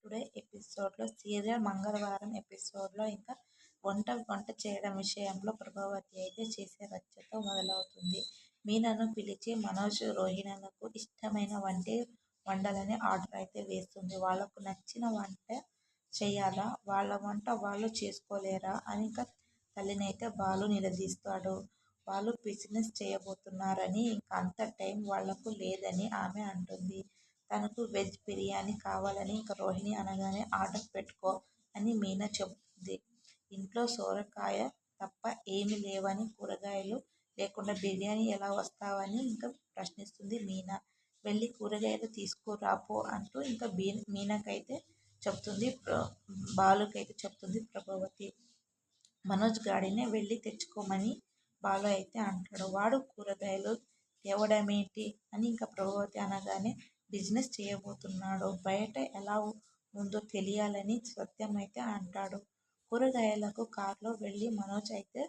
Today ఎపిసోడ్లో serial మంగళవారం ఎపిసోడ్లో ఇంకా వంట చేయడం విషయంలో ప్రభావతి అయితే చేసే రచ్చతో మొదలవుతుంది. మీనాను పిలిచి మనోజ్ రోహిణులకు ఇష్టమైన వంటే వండాలని ఆర్డర్ అయితే వేస్తుంది. వాళ్లకు నచ్చిన వంట చెయ్యాలా, వాళ్ళ వంట వాళ్ళు చేసుకోలేరా అని ఇంకా తల్లినైతే బాలు నిలదీస్తాడు. వాళ్ళు బిజినెస్ చేయబోతున్నారని ఇంకా అంత టైం వాళ్లకు లేదని ఆమె అంటుంది. తనకు వెజ్ బిర్యానీ కావాలని ఇంకా రోహిణి అనగానే ఆర్డర్ పెట్టుకో అని మీనా చెబుతుంది. ఇంట్లో సొరకాయ తప్ప ఏమీ లేవని, కూరగాయలు లేకుండా బిర్యానీ ఎలా వస్తావని ఇంకా ప్రశ్నిస్తుంది మీనా. వెళ్ళి కూరగాయలు తీసుకురాపో అంటూ ఇంకా మీనాకైతే చెప్తుంది, బాలుకైతే చెప్తుంది ప్రభావతి. మనోజ్ గాడినే వెళ్ళి తెచ్చుకోమని బాలు అయితే అంటాడు. వాడు కూరగాయలు తేవడమేంటి అని ఇంకా ప్రభావతి అనగానే బిజినెస్ చేయబోతున్నాడు, బయట ఎలా ఉందో తెలియాలని సత్యం అయితే అంటాడు. కూరగాయలకు కార్లో వెళ్ళి మనోజ్ అయితే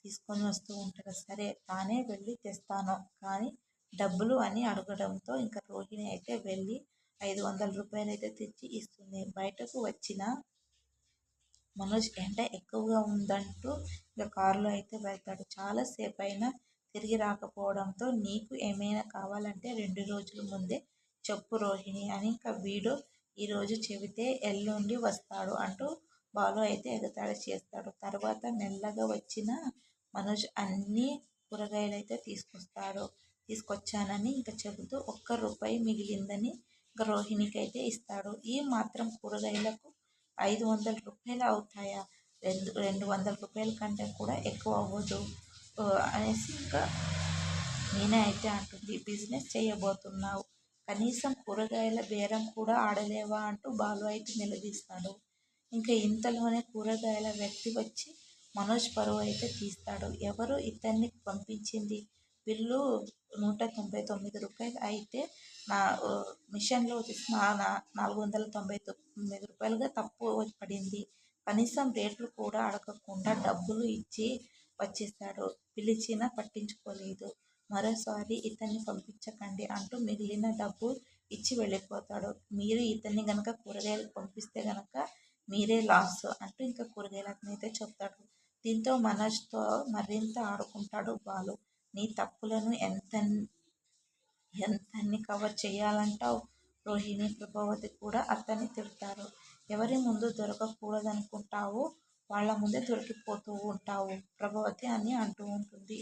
తీసుకొని వస్తూ ఉంటాడు. సరే తానే వెళ్ళి తెస్తాను కానీ డబ్బులు అని అడగడంతో ఇంకా రోహిణి అయితే వెళ్ళి 500 రూపాయలు అయితే తెచ్చి ఇస్తుంది. బయటకు వచ్చిన మనోజ్ ఎండ ఎక్కువగా ఉందంటూ ఇక కారులో అయితే వెళ్తాడు. చాలాసేపు అయినా తిరిగి రాకపోవడంతో నీకు ఏమైనా కావాలంటే 2 రోజుల ముందే చెప్పు రోహిణి అని ఇంకా వీడు ఈరోజు చెబితే ఎల్లుండి వస్తాడు అంటూ బాలు అయితే ఎగతాళి చేస్తాడు. తర్వాత మెల్లగా వచ్చిన మనోజ్ అన్ని కూరగాయలు అయితే తీసుకొచ్చానని ఇంకా చెబుతూ 1 రూపాయి మిగిలిందని ఇంకా రోహిణికి అయితే ఇస్తాడు. ఈ మాత్రం కూరగాయలకు 500 రూపాయలు అవుతాయా? 200 రూపాయల కంటే కూడా ఎక్కువ అవ్వదు అనేసి ఇంకా మీనా అయితే అంటుంది. బిజినెస్ చేయబోతున్నావు, కనీసం కూరగాయల బేరం కూడా ఆడలేవా అంటూ బాలు అయితే నిలదీస్తాడు. ఇంకా ఇంతలోనే కూరగాయల వ్యక్తి వచ్చి మనోజ్ పరువు అయితే తీస్తాడు. ఎవరు ఇతన్ని పంపించింది? బిల్లు 199 రూపాయలు అయితే నా మిషన్లో వచ్చేసి 499 రూపాయలుగా తప్పు పడింది. కనీసం రేట్లు కూడా అడగకుండా డబ్బులు ఇచ్చి వచ్చేశాడు. పిలిచినా పట్టించుకోలేదు. మరోసారి ఇతన్ని పంపించకండి అంటూ మిగిలిన డబ్బు ఇచ్చి వెళ్ళిపోతాడు. మీరు ఇతన్ని గనక కూరగాయలకు పంపిస్తే గనక మీరే లాస్ అంటూ ఇంకా కూరగాయలకు అయితే చెప్తాడు. దీంతో మనోజ్తో మరింత ఆడుకుంటాడు బాలు. నీ తప్పులను ఎంతన్ని కవర్ చేయాలంటావు? రోహిణి, ప్రభావతి కూడా అతన్ని తిడతారు. ఎవరి ముందు దొరకకూడదనుకుంటావో వాళ్ళ ముందే దొరికిపోతూ ఉంటావు ప్రభావతి అని అంటూ ఉంటుంది.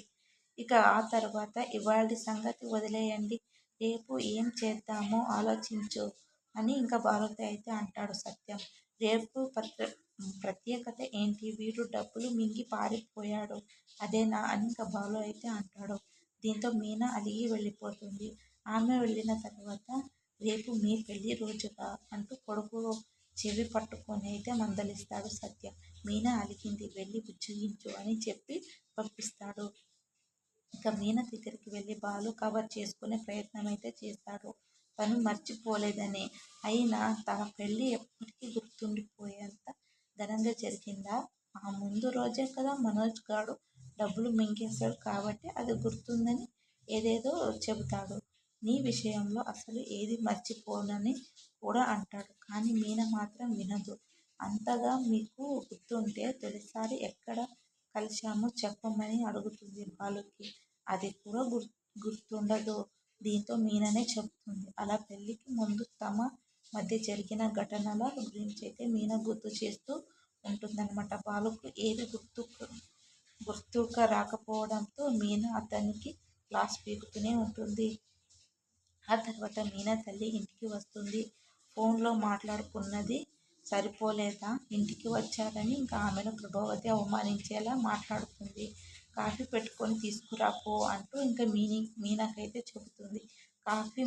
ఇక ఆ తర్వాత ఇవాల్టి సంగతి వదిలేయండి, రేపు ఏం చేద్దామో ఆలోచించు అని ఇంకా బాలుతో అయితే అంటాడు సత్యం. రేపు ప్రత్యేకత ఏంటి? వీడు డబ్బులు మింగి పారిపోయాడు అదేనా అని ఇంకా బాలు అయితే అంటాడు. దీంతో మీనా అలిగి వెళ్ళిపోతుంది. ఆమె వెళ్ళిన తర్వాత రేపు మీ పెళ్లి రోజుగా అంటూ కొడుకు చెవి పట్టుకొని అయితే మందలిస్తాడు సత్యం. మీనా అలిగింది, వెళ్ళి బుజ్జగించు అని చెప్పి పంపిస్తాడు. ఇక మీనా దగ్గరికి వెళ్ళి బాలు కవర్ చేసుకునే ప్రయత్నం అయితే చేస్తాడు. తను మర్చిపోలేదని, అయినా తన పెళ్లి ఎప్పటికీ గుర్తుండిపోయేంత ఘనంగా జరిగిందా? ఆ ముందు రోజే కదా మనోజ్ గాడు డబ్బులు మింగేశాడు కాబట్టి అది గుర్తుందని ఏదేదో చెబుతాడు. నీ విషయంలో అసలు ఏది మర్చిపోనని కూడా అంటాడు. కానీ మీనా మాత్రం వినదు. అంతగా మీకు గుర్తుంటే తొలిసారి ఎక్కడ కలిశామో చెప్పమని అడుగుతుంది బాలుకి. అది కూడా గుర్తుండదు. దీంతో మీనానే చెబుతుంది. అలా పెళ్లికి ముందు తమ మధ్య జరిగిన ఘటనల గురించి అయితే మీనా గుర్తు చేస్తూ ఉంటుందన్నమాట. బాలుకు ఏది గుర్తుక రాకపోవడంతో మీనా అతనికి క్లాస్ పీకుతూనే ఉంటుంది. ఆ తర్వాత మీనా తల్లి ఇంటికి వస్తుంది. ఫోన్లో మాట్లాడుకున్నది సరిపోలేదా, ఇంటికి వచ్చారని ఇంకా ఆమెను ప్రభావతి అవమానించేలా మాట్లాడుతుంది. కాఫీ పెట్టుకొని తీసుకురాపో అంటూ ఇంకా మీనాకైతే చెబుతుంది. కాఫీ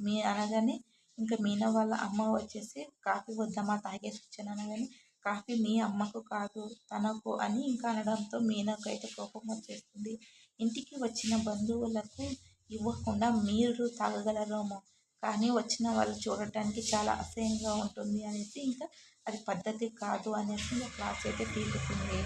మీ అనగానే ఇంకా మీనా వాళ్ళ అమ్మ వచ్చేసి కాఫీ వద్దమ్మా తాగేసి వచ్చాను అనగానే కాఫీ మీ అమ్మకు కాదు తనకు అని ఇంకా అనడంతో మీనాకైతే కోపం వచ్చేస్తుంది. ఇంటికి వచ్చిన బంధువులకు ఇవ్వకుండా మీరు తాగగలరేమో కానీ వచ్చిన వాళ్ళు చూడటానికి చాలా అసహ్యంగా ఉంటుంది అనేసి ఇంకా అది పద్ధతి కాదు అనేసి ఇంకా క్లాస్ అయితే పీకుతుంది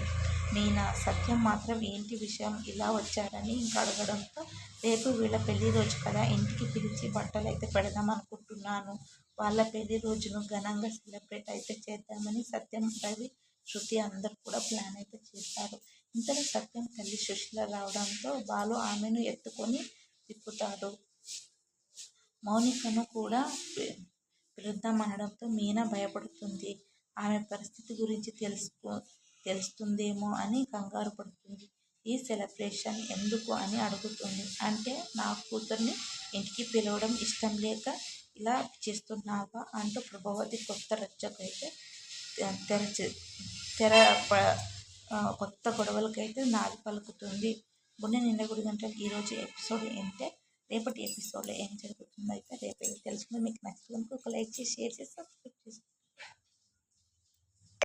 మీనా. సత్యం మాత్రం ఏంటి విషయం ఇలా వచ్చారని ఇంకా అడగడంతో రేపు వీళ్ళ పెళ్లి రోజు కదా, ఇంటికి పిలిచి బట్టలు అయితే పెడదాం అనుకుంటున్నాను, వాళ్ళ పెళ్లి రోజును ఘనంగా సెలబ్రేట్ అయితే చేద్దామని సత్యం, రవి, శృతి అందరు కూడా ప్లాన్ అయితే చేస్తారు. ఇంతలో సత్యం తల్లి సుశీల రావడంతో బాలు ఆమెను ఎత్తుకొని తిప్పుతాడు. మౌనికను కూడా పిలుద్దామనడంతో మీనా భయపడుతుంది. ఆమె పరిస్థితి గురించి తెలుస్తుందేమో అని కంగారు పడుతుంది. ఈ సెలబ్రేషన్ ఎందుకు అని అడుగుతుంది. అంటే నా కూతుర్ని ఇంటికి పిలవడం ఇష్టం లేక ఇలా చేస్తున్నావా అంటూ ప్రభావతి కొత్త రచ్చకైతే తెరచి తెర కొత్త గొడవలకైతే నాది పలుకుతుంది. గుండె నిండా గుడి గంటలు ఈరోజు ఎపిసోడ్ ఏంటే రేపటి ఎపిసోడ్లో ఏం జరుగుతుందో అయితే రేపు తెలుసుకుంటే మీకు నచ్చినందుకు ఒక లైక్ చేసి షేర్ చేసి సబ్స్క్రైబ్ చేసుకోండి.